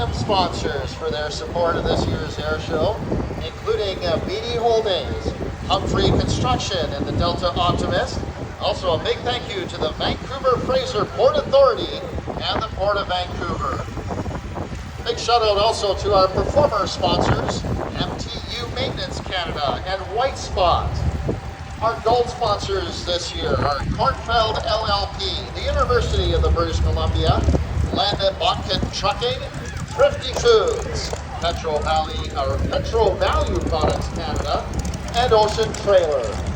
platinum sponsors for their support of this year's air show, including BD Holdings, Humphrey Construction, and the Delta Optimist. Also a big thank you to the Vancouver Fraser Port Authority and the Port of Vancouver. Big shout out also to our performer sponsors, MTU Maintenance Canada and White Spot. Our gold sponsors this year are Kornfeld LLP, the University of the British Columbia, Landon Botkin Trucking, Thrifty Foods, Petro Value Products Canada, and Ocean Trailer.